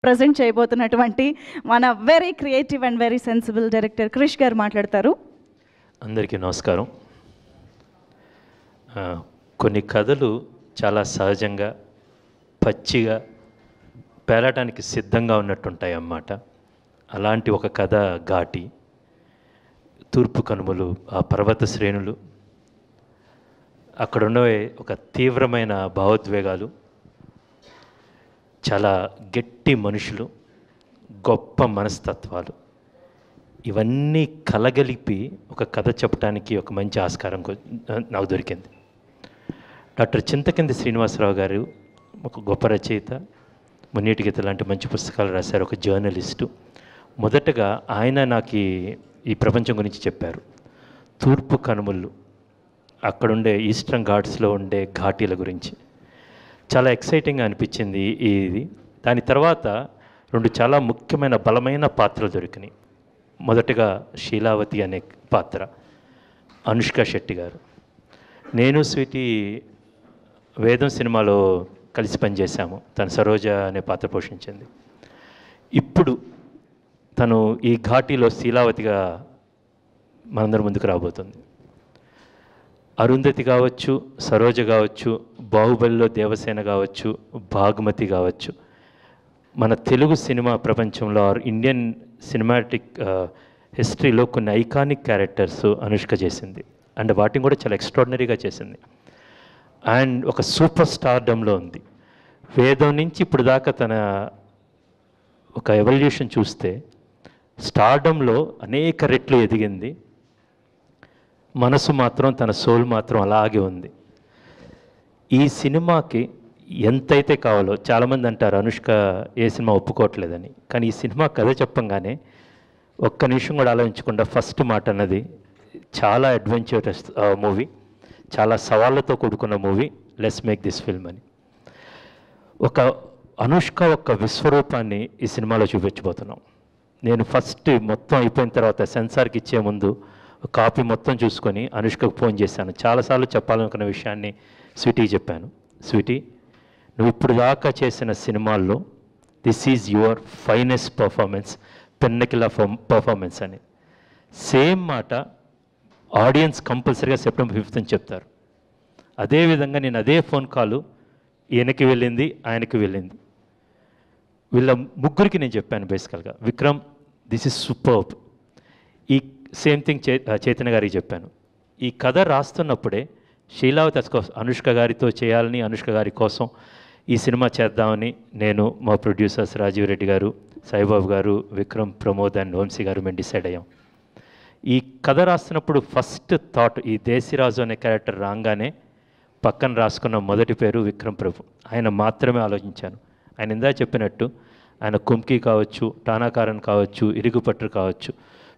Present చేయబోతున్నటువంటి మన very creative and very sensible director Krish గారు మాట్లాడతారు. అందరికీ నమస్కారం. కొన్ని కథలు చాలా సహజంగా పచ్చిగా పేలటానికి సిద్ధంగా ఉన్నట్టుంటాయి అన్నమాట. అలాంటి ఒక కథ ఘాటి. తూర్పు కనుమలు, ఆ పర్వత శ్రేణులు, అక్కడ ఉండే ఒక తీవ్రమైన భావోద్వేగాలు, చాలా గట్టి మనుషులు, గొప్ప మనస్తత్వాలు, ఇవన్నీ కలగలిపి ఒక కథ చెప్పడానికి ఒక మంచి ఆస్కారం నాకు దొరికింది. డాక్టర్ చింతకింది శ్రీనివాసరావు గారు ఒక గొప్ప రచయిత, మున్నీటి గీత లాంటి మంచి పుస్తకాలు రాశారు, ఒక జర్నలిస్టు. మొదటగా ఆయన నాకు ఈ ప్రపంచం గురించి చెప్పారు. తూర్పు కనుమలు, అక్కడుండే ఈస్టర్న్ ఘాట్స్లో ఉండే ఘాటీల గురించి చాలా ఎక్సైటింగ్గా అనిపించింది ఇది. దాని తర్వాత రెండు చాలా ముఖ్యమైన బలమైన పాత్రలు దొరికినాయి. మొదటగా శీలావతి అనే పాత్ర, అనుష్క శెట్టి గారు. నేను స్వీటీ వేదం సినిమాలో కలిసి పనిచేశాము. తను సరోజ అనే పాత్ర పోషించింది. ఇప్పుడు తను ఈ ఘాటీలో శీలావతిగా మనందరి ముందుకు రాబోతుంది. అరుంధతి కావచ్చు, సరోజ కావచ్చు, బాహుబలిలో దేవసేన కావచ్చు, భాగ్మతి కావచ్చు, మన తెలుగు సినిమా ప్రపంచంలో ఇండియన్ సినిమాటిక్ హిస్టరీలో కొన్ని ఐకానిక్ క్యారెక్టర్స్ అనుష్క చేసింది. అండ్ వాటిని కూడా చాలా ఎక్స్ట్రాడినరీగా చేసింది. అండ్ ఒక సూపర్ స్టార్డమ్లో ఉంది. వేదం నుంచి ఇప్పుడు దాకా తన ఒక ఎవల్యూషన్ చూస్తే స్టార్డమ్లో అనేక రెట్లు ఎదిగింది. మనసు మాత్రం, తన సోల్ మాత్రం అలాగే ఉంది. ఈ సినిమాకి ఎంతైతే కావాలో, చాలామంది అంటారు అనుష్క ఏ సినిమా ఒప్పుకోవట్లేదని, కానీ ఈ సినిమా కథ చెప్పంగానే ఒక్క నిమిషం కూడా ఆలోచించకుండా ఫస్ట్ మాట అన్నది, చాలా అడ్వెంచరస్ మూవీ, చాలా సవాళ్ళతో కూడుకున్న movie, let's make this film అని. ఒక అనుష్క ఒక విశ్వరూపాన్ని ఈ సినిమాలో చూపించబోతున్నాం. నేను ఫస్ట్ మొత్తం అయిపోయిన తర్వాత సెన్సార్కి ఇచ్చే ముందు కాపీ మొత్తం చూసుకొని అనుష్కకు ఫోన్ చేశాను. చాలాసార్లు చెప్పాలనుకున్న విషయాన్ని స్వీటీకి చెప్పాను. స్వీటీ, నువ్వు ఇప్పుడు దాకా చేసిన సినిమాల్లో this is your finest performance, పెన్నకిలా పర్ఫార్మెన్స్ అని. సేమ్ మాట ఆడియన్స్ కంపల్సరీగా సెప్టెంబర్ 5th అని చెప్తారు. అదేవిధంగా నేను అదే ఫోన్ కాలు ఈయనకి వెళ్ళింది, ఆయనకి వెళ్ళింది. వీళ్ళ ముగ్గురికి నేను చెప్పాను బేసికల్గా, విక్రమ్ దిస్ ఇస్ సూపర్బ్. ఈ సేమ్ థింగ్ చైతన్య గారికి చెప్పాను. ఈ కథ రాస్తున్నప్పుడే శీలావతి అనుష్క గారితో చేయాలని, అనుష్క గారి కోసం ఈ సినిమా చేద్దామని నేను, మా ప్రొడ్యూసర్స్ రాజీవ్ రెడ్డి గారు, సాయిబాబు గారు, విక్రమ్, ప్రమోద్ అండ్ వంశీ గారు మేము డిసైడ్ అయ్యాం. ఈ కథ రాస్తున్నప్పుడు ఫస్ట్ థాట్, ఈ దేశీరాజు అనే క్యారెక్టర్ రాగానే పక్కన రాసుకున్న మొదటి పేరు విక్రమ్ ప్రభు. ఆయన మాత్రమే ఆలోచించాను. ఆయన ఇందా చెప్పినట్టు ఆయన కుంకి కావచ్చు, టానాకారన్ కావచ్చు, ఇరుగుపట్టు కావచ్చు,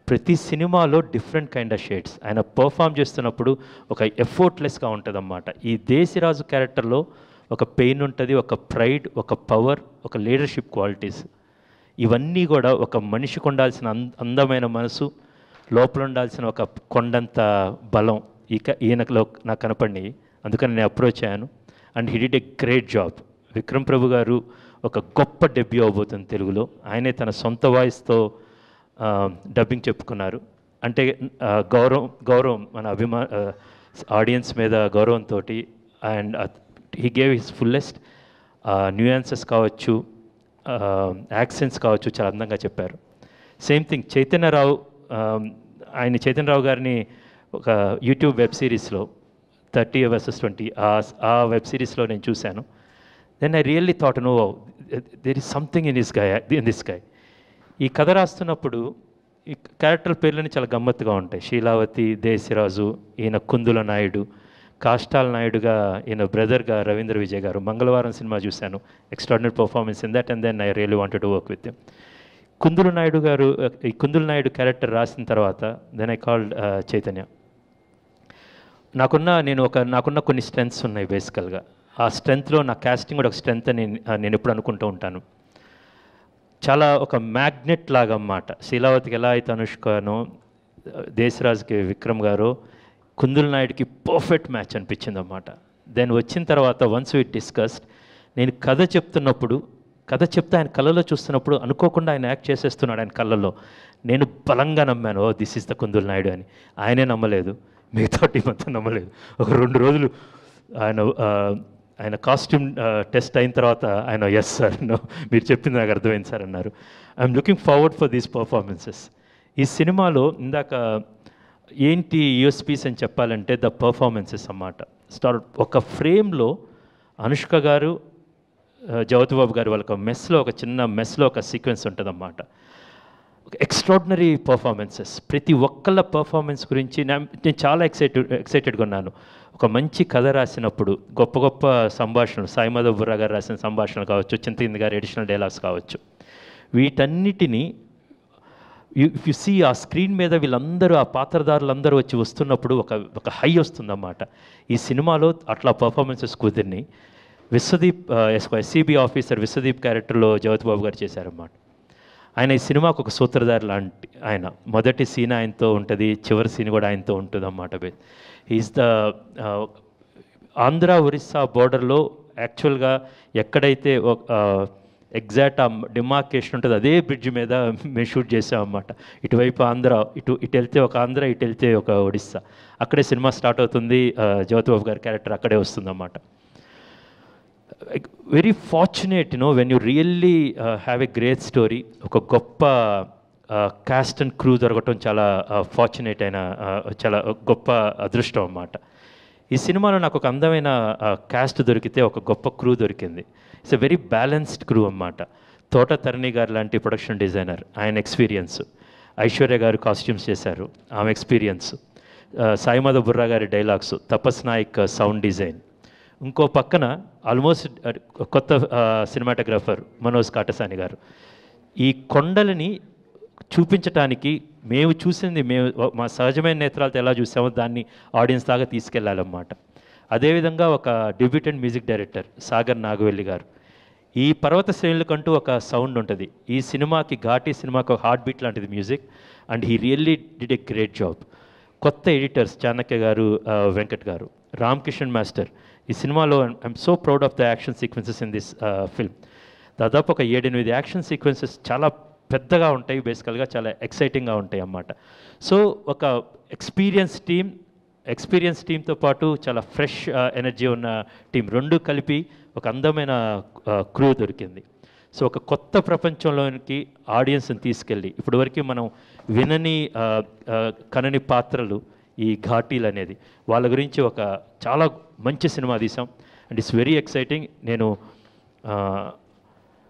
ప్రతి సినిమాలో డిఫరెంట్ కైండ్ ఆఫ్ షేడ్స్. ఆయన పర్ఫామ్ చేస్తున్నప్పుడు ఒక ఎఫర్ట్లెస్గా ఉంటుంది అన్నమాట. ఈ దేశీరాజు క్యారెక్టర్లో ఒక పెయిన్ ఉంటుంది, ఒక ప్రైడ్, ఒక పవర్, ఒక లీడర్షిప్ క్వాలిటీస్, ఇవన్నీ కూడా ఒక మనిషికి ఉండాల్సిన అందమైన మనసు, లోపల ఉండాల్సిన ఒక కొండంత బలం ఈయనలో నాకు కనపడినాయి. అందుకని నేను అప్రోచ్ అయ్యాను. And he did a great job. Vikram Prabhu garu ఒక గొప్ప డెబ్యూ అవబోతుంది తెలుగులో. ఆయనే తన సొంత వాయిస్తో డబ్బింగ్ చెప్పుకున్నారు. అంటే గౌరవం మన ఆడియన్స్ మీద గౌరవంతో, and he gave his fullest. Nuances కావచ్చు, యాక్సెంట్స్ కావచ్చు, చాలా అందంగా చెప్పారు. సేమ్ థింగ్ చైతన్యరావు, చైతన్యరావు గారిని ఒక యూట్యూబ్ వెబ్ సిరీస్లో 30 vs 20 ఆ వెబ్ సిరీస్లో నేను చూశాను. Then I really thought, no, there is something in this guy. ఈ కథ రాస్తున్నప్పుడు ఈ క్యారెక్టర్ పేర్లని చాలా గమ్మత్తుగా ఉంటాయి. శీలావతి, దేశరాజు, ఈయన కుందుల నాయుడు, కాష్టాల నాయుడుగా ఈయన బ్రదర్గా రవీంద్ర విజయ్ గారు. మంగళవారం సినిమా చూశాను, extraordinary performance in that, and then I really wanted to work with him. Kundula Naidu గారు, ఈ కుందుల నాయుడు క్యారెక్టర్ రాసిన తర్వాత దెన్ ఐ కాల్డ్ చైతన్య. నాకున్న కొన్ని స్ట్రెంగ్త్స్ ఉన్నాయి బేసికల్గా. ఆ స్ట్రెంగ్త్లో నా కాస్టింగ్ కూడా ఒక స్ట్రెంగ్త్ అని నేను ఎప్పుడు అనుకుంటూ ఉంటాను. చాలా ఒక మ్యాగ్నెట్ లాగా అన్నమాట. శీలావతికి ఎలా అయితే అనుష్కనో, దేశరాజుకి విక్రమ్ గారు, కుందుల నాయుడికి పర్ఫెక్ట్ మ్యాచ్ అనిపించింది అన్నమాట. దెన్ వచ్చిన తర్వాత వన్స్ వి డిస్కస్డ్, నేను కథ చెప్తున్నప్పుడు కథ చెప్తే ఆయన కళ్ళలో చూస్తున్నప్పుడు అనుకోకుండా ఆయన యాక్ట్ చేసేస్తున్నాడు ఆయన కళ్ళల్లో. నేను బలంగా నమ్మాను, oh this is the Kundul Naidu అని. ఆయనే నమ్మలేదు, మిగతా టీం అంతా నమ్మలేదు. ఒక 2 రోజులు ఆయన కాస్ట్యూమ్ టెస్ట్ అయిన తర్వాత ఆయన ఎస్ సార్, మీరు చెప్పింది నాకు అర్థమైంది సార్ అన్నారు. I'm looking forward for these performances. ఈ సినిమాలో ఇందాక ఏంటి యూఎస్పీస్ అని చెప్పాలంటే ద పర్ఫార్మెన్సెస్ అన్నమాట. ఒక ఫ్రేమ్లో అనుష్క గారు, జ్యోతిబాబు గారు వాళ్ళ ఒక చిన్న మెస్లో ఒక సీక్వెన్స్ ఉంటుందన్నమాట. Extraordinary performances. ప్రతి ఒక్కళ్ళ పర్ఫార్మెన్స్ గురించి నేను చాలా ఎక్సైటెడ్గా ఉన్నాను. ఒక మంచి కథ రాసినప్పుడు గొప్ప గొప్ప సంభాషణలు, సాయి మాధవ్ బుర్రా గారు రాసిన సంభాషణలు కావచ్చు, చింతకింది గారు ఎడిషనల్ డైలాగ్స్ కావచ్చు, వీటన్నిటినీ ఇఫ్ యు సీ ఆ స్క్రీన్ మీద వీళ్ళందరూ, ఆ పాత్రధారులందరూ వచ్చి వస్తున్నప్పుడు ఒక హై వస్తుందన్నమాట. ఈ సినిమాలో అట్లా performances కుదిరిని. Vishwadeep SCB officer Vishwadeep క్యారెక్టర్లో జ్యోతిబాబు గారు చేశారన్నమాట. ఆయన ఈ సినిమాకు ఒక సూత్రధారి లాంటి ఆయన. మొదటి సీన్ ఆయనతో ఉంటుంది, చివరి సీన్ కూడా ఆయనతో ఉంటుంది అన్నమాట. ఈజ్ ద ఆంధ్ర ఒరిస్సా బోర్డర్లో యాక్చువల్గా ఎక్కడైతే ఎగ్జాక్ట్ ఆ డిమార్కేషన్ ఉంటుంది అదే బ్రిడ్జ్ మీద మేము షూట్ చేసామన్నమాట. ఇటువైపు ఆంధ్ర, ఇటు వెళ్తే ఒక ఆంధ్ర, ఇటు వెళ్తే ఒక ఒడిస్సా. అక్కడే సినిమా స్టార్ట్ అవుతుంది, జ్యోతిబాబు గారి క్యారెక్టర్ అక్కడే వస్తుందన్నమాట. Very fortunate when you really have a great story. ఒక గొప్ప క్యాస్ట్ అండ్ క్రూ దొరకటం చాలా ఫార్చునేట్ అయిన, చాలా గొప్ప అదృష్టం అన్నమాట. ఈ సినిమాలో నాకు ఒక అందమైన క్యాస్ట్ దొరికితే ఒక గొప్ప క్రూ దొరికింది. It's a very balanced crew అన్నమాట. తోట తరణి గారు లాంటి ప్రొడక్షన్ డిజైనర్, ఆయన ఎక్స్పీరియన్స్. ఐశ్వర్య గారు కాస్ట్యూమ్స్ చేశారు, ఆమె ఎక్స్పీరియన్స్. సాయి మాధవ్ బుర్రా గారి డైలాగ్స్, తపస్ నాయక్ సౌండ్ డిజైన్. ఇంకో పక్కన ఆల్మోస్ట్ కొత్త సినిమాటోగ్రాఫర్ మనోజ్ కాటసాని గారు. ఈ కొండలని చూపించటానికి మేము చూసింది, మా సహజమైన నేత్రాలతో ఎలా చూసామో దాన్ని ఆడియన్స్ దాకా తీసుకెళ్ళాలన్నమాట. అదేవిధంగా ఒక debutant music director Sagar Nagavelli గారు. ఈ పర్వత శ్రేణులకంటూ ఒక సౌండ్ ఉంటుంది. ఈ సినిమాకి, ఘాటీ సినిమాకి ఒక హార్ట్ బీట్ లాంటిది music, and he really did a great job. కొత్త ఎడిటర్స్ చాణక్య గారు, వెంకట్ గారు, రామ్ కిషన్ మాస్టర్. ఈ సినిమాలో I'm so proud of the action sequences in this film. దాదాపు ఒక 7-8 యాక్షన్ సీక్వెన్సెస్ చాలా పెద్దగా ఉంటాయి, బేసికల్గా చాలా ఎక్సైటింగ్గా ఉంటాయి అన్నమాట. సో ఒక ఎక్స్పీరియన్స్ టీంతో పాటు చాలా ఫ్రెష్ ఎనర్జీ ఉన్న టీం, రెండు కలిపి ఒక అందమైన క్రూ దొరికింది. సో ఒక కొత్త ప్రపంచంలోనికి ఆడియన్స్ని తీసుకెళ్ళి, ఇప్పటివరకు మనం వినని కనని పాత్రలు ఈ ఘాటీలు అనేది, వాళ్ళ గురించి ఒక చాలా మంచి సినిమా తీసాం. And it's very exciting. నేను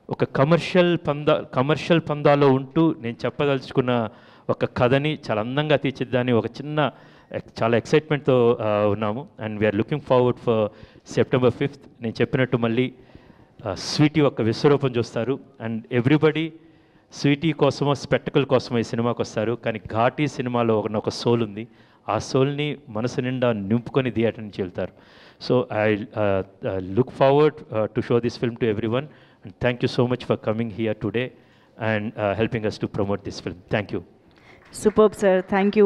ఒక కమర్షియల్ పందాలో ఉంటూ నేను చెప్పదలుచుకున్న ఒక కథని చాలా అందంగా తీర్చిద్దాన్ని ఒక చాలా ఎక్సైట్మెంట్తో ఉన్నాము. And we are looking forward for September 5th. నేను చెప్పినట్టు మళ్ళీ స్వీటీ ఒక విశ్వరూపం చూస్తారు. అండ్ ఎవ్రీబడి స్వీటీ కోసమో స్పెక్టకల్ కోసమో ఈ సినిమాకి వస్తారు. కానీ ఘాటీ సినిమాలో ఒక సోల్ ఉంది. ఆ సోల్ని మనసు నిండా నింపుకొని థియేటర్ నుంచి వెళ్తారు. So I look forward to show this film to every one. And thank you so much for coming here today and helping us to promote this film. Thank you. Superb, sir. Thank you.